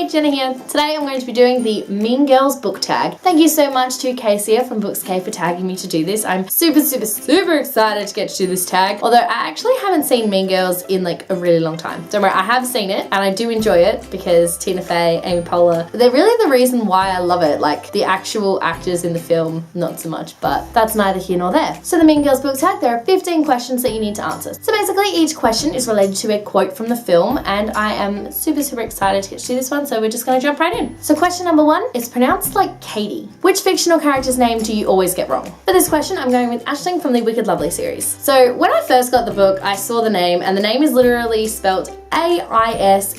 Hey, Jenna here. Today I'm going to be doing the Mean Girls book tag. Thank you so much to Kaysia from Books K for tagging me to do this. I'm super excited to get to do this tag. Although I actually haven't seen Mean Girls in like a really long time. Don't worry, I have seen it and I do enjoy it because Tina Fey, Amy Poehler, they're really the reason why I love it. Like the actual actors in the film, not so much, but that's neither here nor there. So the Mean Girls book tag, there are 15 questions that you need to answer. So basically each question is related to a quote from the film and I am super excited to get to do this one, so we're just gonna jump right in. So question number 1 is pronounced like Cady. Which fictional character's name do you always get wrong? For this question, I'm going with Aisling from the Wicked Lovely series. So when I first got the book, I saw the name and the name is literally spelt Aislinn,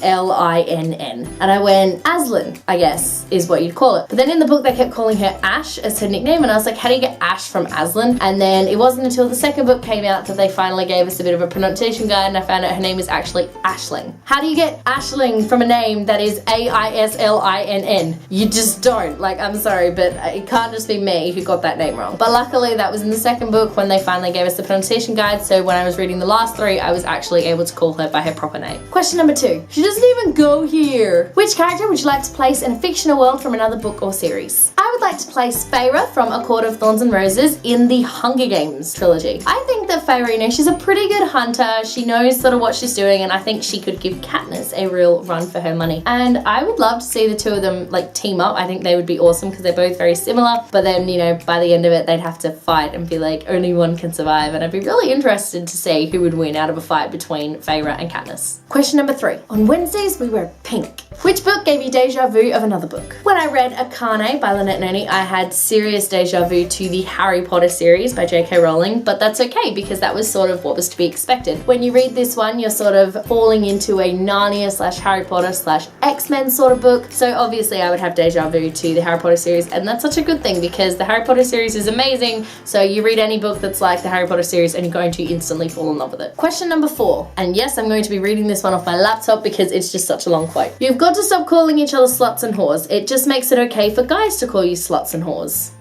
and I went, Aisling, I guess, is what you'd call it. But then in the book, they kept calling her Ash as her nickname, and I was like, how do you get Ash from Aisling? And then it wasn't until the second book came out that they finally gave us a bit of a pronunciation guide, and I found out her name is actually Aisling. How do you get Aisling from a name that is Aislinn? You just don't. Like, I'm sorry, but it can't just be me who got that name wrong. But luckily, that was in the second book when they finally gave us the pronunciation guide, so when I was reading the last 3, I was actually able to call her by her proper name. Question number 2. She doesn't even go here. Which character would you like to place in a fictional world from another book or series? I would like to place Feyre from A Court of Thorns and Roses in the Hunger Games trilogy. I think that Feyre, you know, she's a pretty good hunter. She knows sort of what she's doing, and I think she could give Katniss a real run for her money. And I would love to see the two of them like team up. I think they would be awesome because they're both very similar, but then, you know, by the end of it, they'd have to fight and be like, only one can survive. And I'd be really interested to see who would win out of a fight between Feyre and Katniss. Question number 3. On Wednesdays, we wear pink. Which book gave you deja vu of another book? When I read Akane by Lynette Noni, I had serious deja vu to the Harry Potter series by J.K. Rowling, but that's okay because that was sort of what was to be expected. When you read this one, you're sort of falling into a Narnia / Harry Potter / X-Men sort of book. So obviously I would have deja vu to the Harry Potter series, and that's such a good thing because the Harry Potter series is amazing. So you read any book that's like the Harry Potter series and you're going to instantly fall in love with it. Question number 4. And yes, I'm going to be reading this one off my laptop because it's just such a long quote. You've got to stop calling each other sluts and whores. It just makes it okay for guys to call you sluts and whores.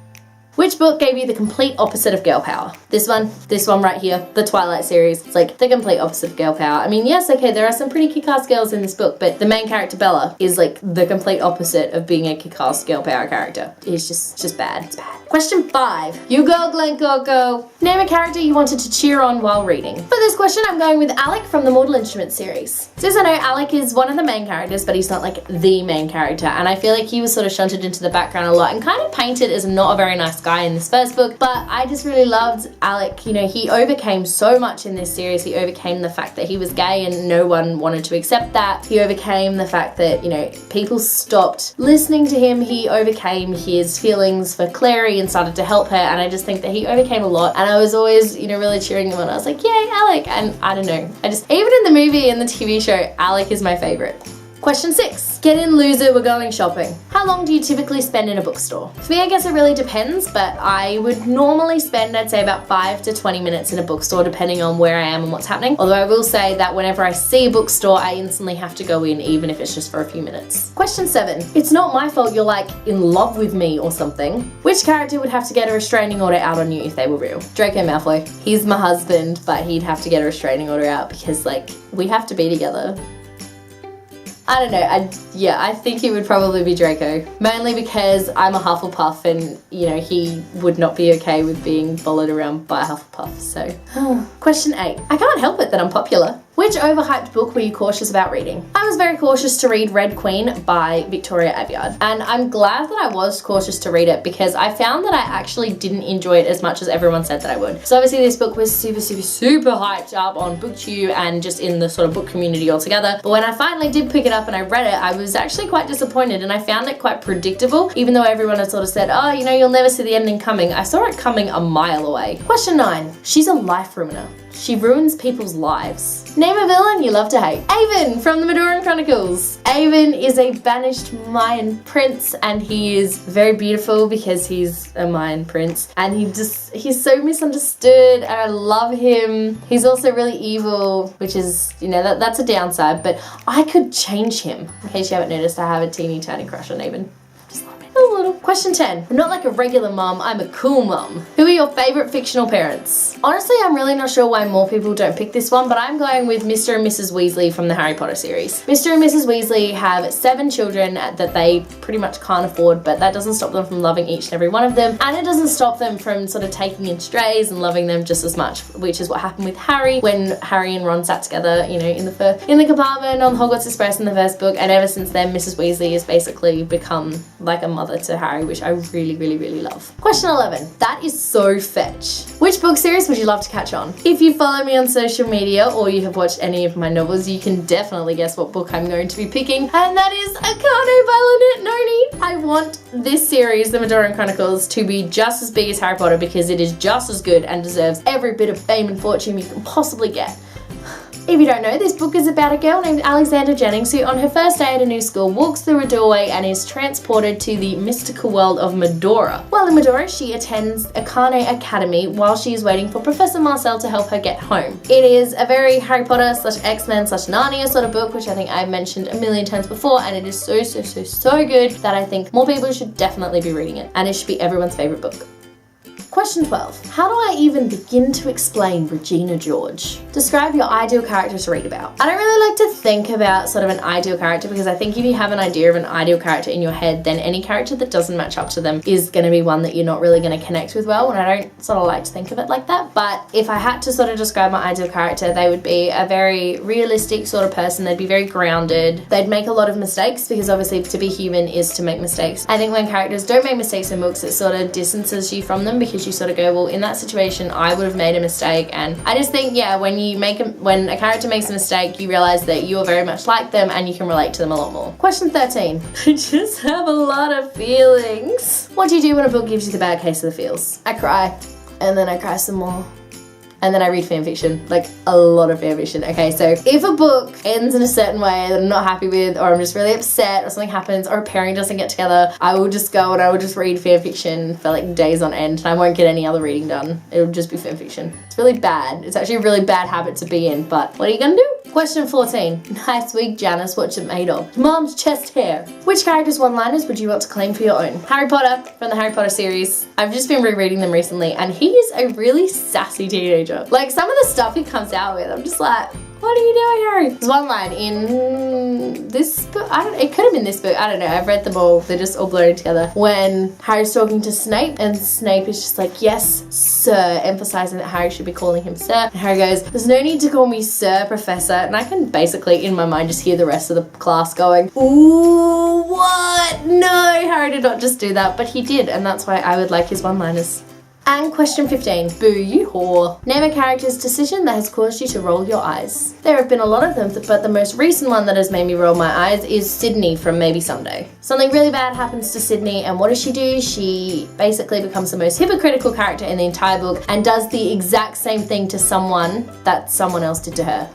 Which book gave you the complete opposite of girl power? This one right here, the Twilight series. It's like the complete opposite of girl power. I mean, yes, okay, there are some pretty kick-ass girls in this book, but the main character, Bella, is like the complete opposite of being a kick-ass girl power character. It's just bad. It's bad. Question 5. You go, Glenn Coco. Name a character you wanted to cheer on while reading. For this question, I'm going with Alec from the Mortal Instruments series. Since I know Alec is one of the main characters, but he's not like the main character, and I feel like he was sort of shunted into the background a lot and kind of painted as not a very nice guy in this first book, but I just really loved Alec. You know, he overcame so much in this series. He overcame the fact that he was gay and no one wanted to accept that. He overcame the fact that, you know, people stopped listening to him. He overcame his feelings for Clary and started to help her, and I just think that he overcame a lot, and I was always, you know, really cheering him on. I was like, yay, Alec! And I don't know, even in the movie and the TV show, Alec is my favorite. Question 6. Get in, loser, we're going shopping. How long do you typically spend in a bookstore? For me, I guess it really depends, but I would normally spend, I'd say, about 5 to 20 minutes in a bookstore, depending on where I am and what's happening. Although I will say that whenever I see a bookstore, I instantly have to go in, even if it's just for a few minutes. Question 7. It's not my fault you're like in love with me or something. Which character would have to get a restraining order out on you if they were real? Draco Malfoy. He's my husband, but he'd have to get a restraining order out because, like, we have to be together. I don't know, I think it would probably be Draco. Mainly because I'm a Hufflepuff and, you know, he would not be okay with being followed around by a Hufflepuff, so. Question 8. I can't help it that I'm popular. Which overhyped book were you cautious about reading? I was very cautious to read Red Queen by Victoria Aveyard, and I'm glad that I was cautious to read it because I found that I actually didn't enjoy it as much as everyone said that I would. So obviously this book was super hyped up on BookTube and just in the sort of book community altogether, but when I finally did pick it up and I read it, I was actually quite disappointed and I found it quite predictable, even though everyone had sort of said, oh, you know, you'll never see the ending coming. I saw it coming a mile away. Question 9. She's a life ruiner. She ruins people's lives. Name a villain you love to hate. Avon from the Madoran Chronicles. Avon is a banished Mayan prince and he is very beautiful because he's a Mayan prince and he's so misunderstood and I love him. He's also really evil, which is, you know, that's a downside, but I could change him. In case you haven't noticed, I have a teeny tiny crush on Avon. I a little. Question 10. I'm not like a regular mum, I'm a cool mum. Who are your favourite fictional parents? Honestly, I'm really not sure why more people don't pick this one, but I'm going with Mr. and Mrs. Weasley from the Harry Potter series. Mr. and Mrs. Weasley have 7 children that they pretty much can't afford, but that doesn't stop them from loving each and every one of them, and it doesn't stop them from sort of taking in strays and loving them just as much, which is what happened with Harry when Harry and Ron sat together, you know, in the compartment on Hogwarts Express in the first book, and ever since then Mrs. Weasley has basically become like a mother to Harry, which I really, really, really love. Question 11. That is so fetch. Which book series would you love to catch on? If you follow me on social media or you have watched any of my novels, you can definitely guess what book I'm going to be picking, and that is Akane by Lynette Noni. I want this series, The Madoran Chronicles, to be just as big as Harry Potter because it is just as good and deserves every bit of fame and fortune you can possibly get. If you don't know, this book is about a girl named Alexandra Jennings who on her first day at a new school walks through a doorway and is transported to the mystical world of Medora. While in Medora, she attends Akane Academy while she is waiting for Professor Marcel to help her get home. It is a very Harry Potter / X-Men / Narnia sort of book, which I think I've mentioned a million times before, and it is so good that I think more people should definitely be reading it, and it should be everyone's favourite book. Question 12. How do I even begin to explain Regina George? Describe your ideal character to read about. I don't really like to think about sort of an ideal character because I think if you have an idea of an ideal character in your head, then any character that doesn't match up to them is going to be one that you're not really going to connect with well, and I don't sort of like to think of it like that. But if I had to sort of describe my ideal character, they would be a very realistic sort of person. They'd be very grounded. They'd make a lot of mistakes because obviously to be human is to make mistakes. I think when characters don't make mistakes in books, it sort of distances you from them because you sort of go, well, in that situation I would have made a mistake. And I just think, yeah, when a character makes a mistake, you realize that you are very much like them and you can relate to them a lot more. Question 13. I just have a lot of feelings. What do you do when a book gives you the bad case of the feels? I cry, and then I cry some more. And then I read fanfiction, like a lot of fanfiction. Okay, so if a book ends in a certain way that I'm not happy with, or I'm just really upset, or something happens, or a pairing doesn't get together, I will just go and I will just read fanfiction for like days on end, and I won't get any other reading done. It'll just be fanfiction. It's really bad. It's actually a really bad habit to be in, but what are you gonna do? Question 14. Nice wig, Janice. What's it made of? Mom's chest hair. Which character's one-liners would you want to claim for your own? Harry Potter from the Harry Potter series. I've just been rereading them recently, and he is a really sassy teenager. Like, some of the stuff he comes out with, I'm just like, what are you doing, Harry? There's one line in this book, it could have been this book, I don't know, I've read them all, they're just all blurring together. When Harry's talking to Snape, and Snape is just like, yes, sir, emphasizing that Harry should be calling him sir. And Harry goes, there's no need to call me sir, professor. And I can basically, in my mind, just hear the rest of the class going, ooh, what? No, Harry did not just do that, but he did, and that's why I would like his one-liners. And question 15. Boo, you whore. Name a character's decision that has caused you to roll your eyes. There have been a lot of them, but the most recent one that has made me roll my eyes is Sydney from Maybe Someday. Something really bad happens to Sydney, and what does she do? She basically becomes the most hypocritical character in the entire book and does the exact same thing to someone that someone else did to her.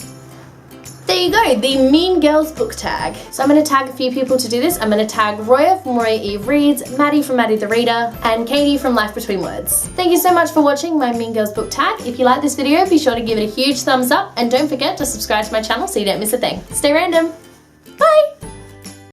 There you go, the Mean Girls book tag. So I'm going to tag a few people to do this. I'm going to tag Roya from Roya Eve Reads, Maddie from Maddie the Reader, and Cady from Life Between Words. Thank you so much for watching my Mean Girls book tag. If you like this video, be sure to give it a huge thumbs up, and don't forget to subscribe to my channel so you don't miss a thing. Stay random. Bye!